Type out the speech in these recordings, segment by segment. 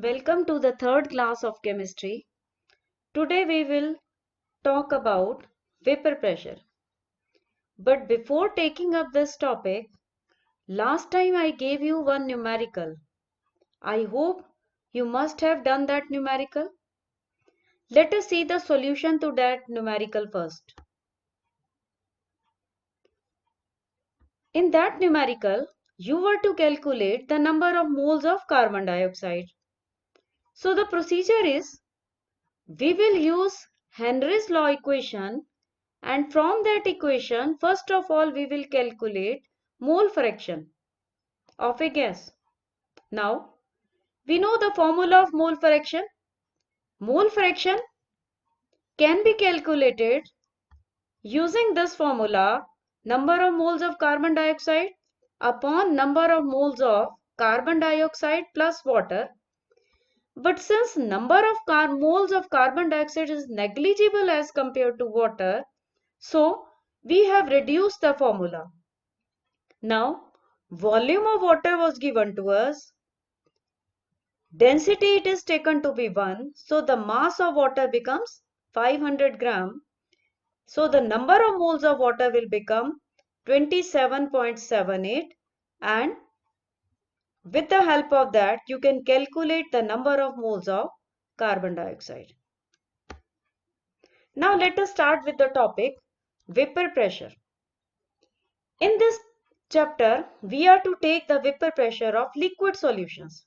Welcome to the third class of chemistry. Today we will talk about vapor pressure. But before taking up this topic, last time I gave you one numerical. I hope you must have done that numerical. Let us see the solution to that numerical first. In that numerical, you were to calculate the number of moles of carbon dioxide. So the procedure is, we will use Henry's law equation, and from that equation first of all we will calculate mole fraction of a gas. Now we know the formula of mole fraction. Mole fraction can be calculated using this formula, number of moles of carbon dioxide upon number of moles of carbon dioxide plus water. But since number of moles of carbon dioxide is negligible as compared to water, so we have reduced the formula. Now volume of water was given to us. Density it is taken to be 1. So the mass of water becomes 500 gram. So the number of moles of water will become 27.78, and with the help of that you can calculate the number of moles of carbon dioxide. Now let us start with the topic vapor pressure. In this chapter we are to take the vapor pressure of liquid solutions.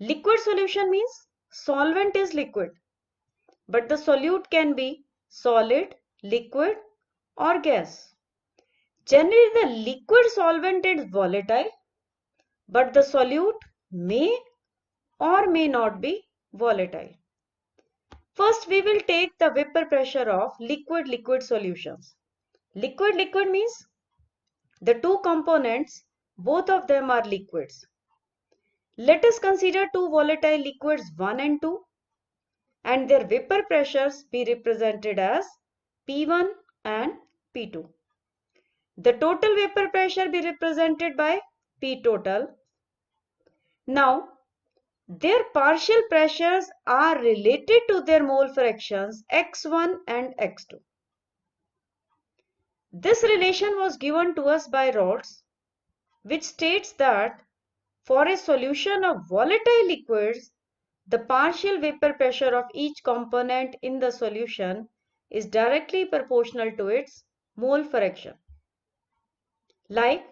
Liquid solution means solvent is liquid, but the solute can be solid, liquid or gas. Generally the liquid solvent is volatile, but the solute may or may not be volatile. First we will take the vapor pressure of liquid solutions. Liquid means the two components, both of them are liquids. Let us consider two volatile liquids 1 and 2, and their vapor pressures be represented as P1 and P2. The total vapor pressure be represented by P total. Now, their partial pressures are related to their mole fractions x1 and x2. This relation was given to us by Rotz, which states that for a solution of volatile liquids, the partial vapor pressure of each component in the solution is directly proportional to its mole fraction. Like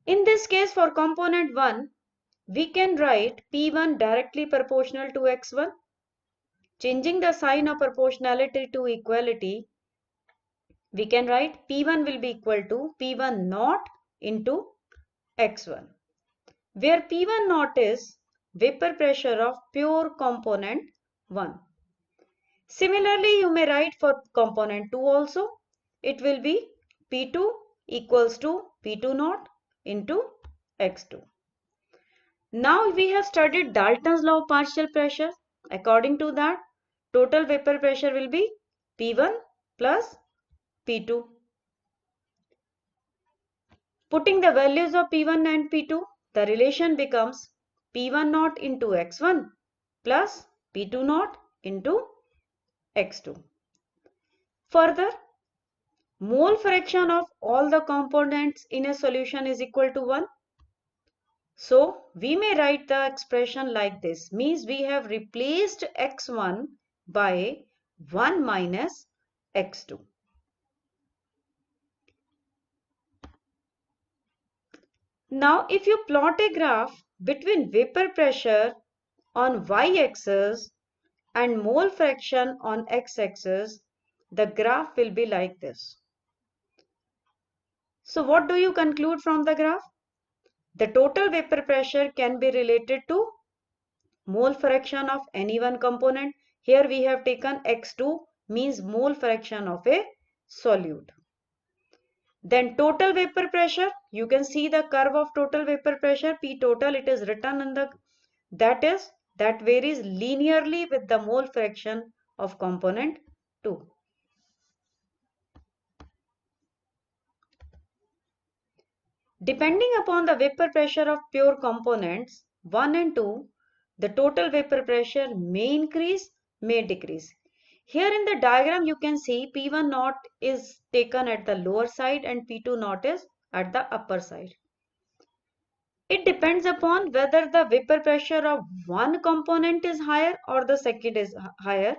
in this case for component 1, we can write P1 directly proportional to x1. Changing the sign of proportionality to equality, we can write P1 will be equal to P1 naught into x1, where P1 naught is vapor pressure of pure component 1. Similarly, you may write for component 2 also. It will be P2 equals to P2 naught into x2. Now we have studied Dalton's law of partial pressure. According to that, total vapor pressure will be P1 plus P2. Putting the values of P1 and P2, the relation becomes P1 naught into x1 plus P2 naught into x2. Further, mole fraction of all the components in a solution is equal to 1. So we may write the expression like this, means we have replaced x1 by 1 minus x2. Now if you plot a graph between vapor pressure on y-axis and mole fraction on x-axis, the graph will be like this. So what do you conclude from the graph? The total vapor pressure can be related to mole fraction of any one component. Here we have taken x2, means mole fraction of a solute. Then total vapor pressure, you can see the curve of total vapor pressure, P total, it is written in the, that varies linearly with the mole fraction of component 2. Depending upon the vapor pressure of pure components 1 and 2, the total vapor pressure may increase, may decrease. Here in the diagram you can see P1 naught is taken at the lower side and P2 naught is at the upper side. It depends upon whether the vapor pressure of one component is higher or the second is higher.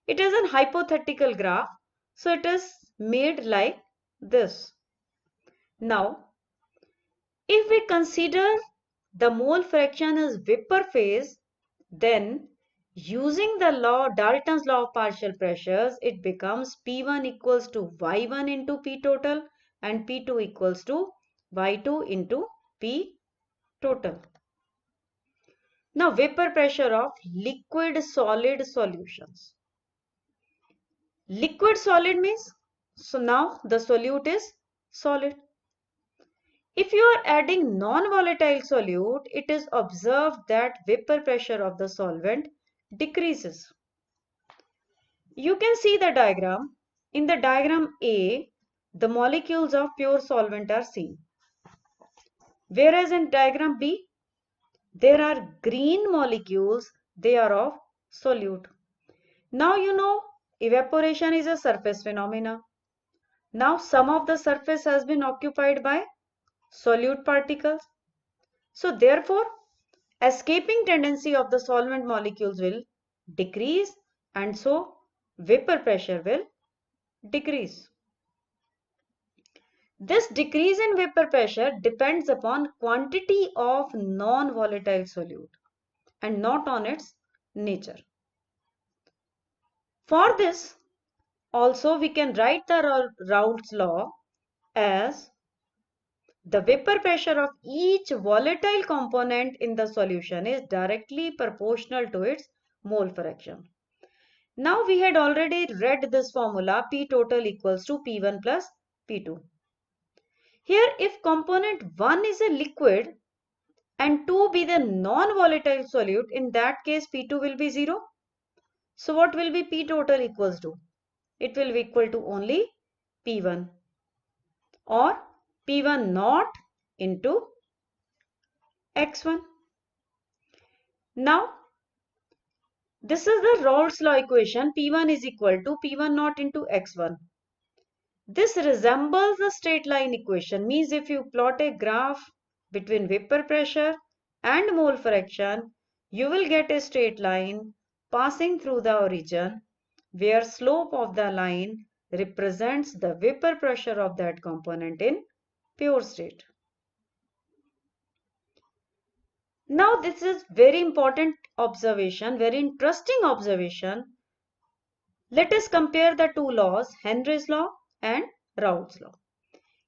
It is a hypothetical graph, so it is made like this. Now, if we consider the mole fraction as vapor phase, then using the law, Dalton's law of partial pressures, it becomes P1 equals to Y1 into P total and P2 equals to Y2 into P total. Now, vapor pressure of liquid solid solutions. Liquid solid means, so now the solute is solid. If you are adding non-volatile solute, it is observed that vapor pressure of the solvent decreases. You can see the diagram. In the diagram A, the molecules of pure solvent are seen. Whereas in diagram B, there are green molecules, they are of solute. Now you know evaporation is a surface phenomena. Now some of the surface has been occupied by solute particles. So therefore, escaping tendency of the solvent molecules will decrease and so vapor pressure will decrease. This decrease in vapor pressure depends upon quantity of non-volatile solute and not on its nature. For this, also we can write the Raoult's law as the vapor pressure of each volatile component in the solution is directly proportional to its mole fraction. Now we had already read this formula P total equals to P1 plus P2. Here if component 1 is a liquid and 2 be the non-volatile solute, in that case P2 will be 0. So what will be P total equals to? It will be equal to only P1 or P1 naught into X1. Now this is the Raoult's law equation. P1 is equal to P1 naught into X1. This resembles the straight line equation, means if you plot a graph between vapor pressure and mole fraction, you will get a straight line passing through the origin where slope of the line represents the vapor pressure of that component in pure state. Now this is very important observation, very interesting observation. Let us compare the two laws, Henry's law and Raoult's law.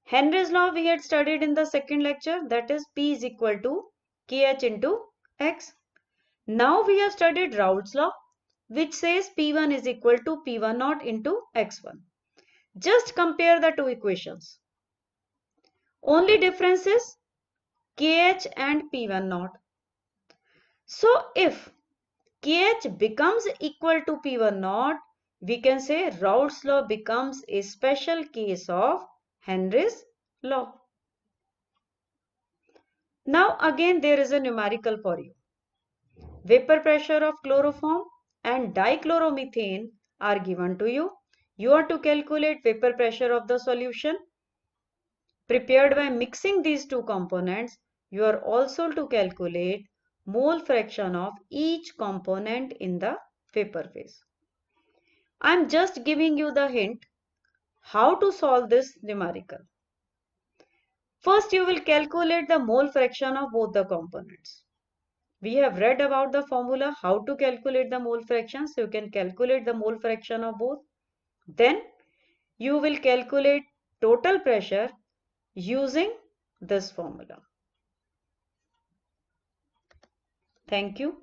Henry's law we had studied in the second lecture, that is P is equal to KH into X. Now we have studied Raoult's law, which says P1 is equal to P1 naught into X1. Just compare the two equations. Only difference is KH and P1 naught. So if KH becomes equal to P1 naught, we can say Raoult's law becomes a special case of Henry's law. Now again there is a numerical for you. Vapor pressure of chloroform and dichloromethane are given to you. You are to calculate vapor pressure of the solution. Prepared by mixing these two components, you are also to calculate mole fraction of each component in the vapor phase. I am just giving you the hint how to solve this numerical. First, you will calculate the mole fraction of both the components. We have read about the formula how to calculate the mole fraction. So you can calculate the mole fraction of both. Then you will calculate total pressure using this formula. Thank you.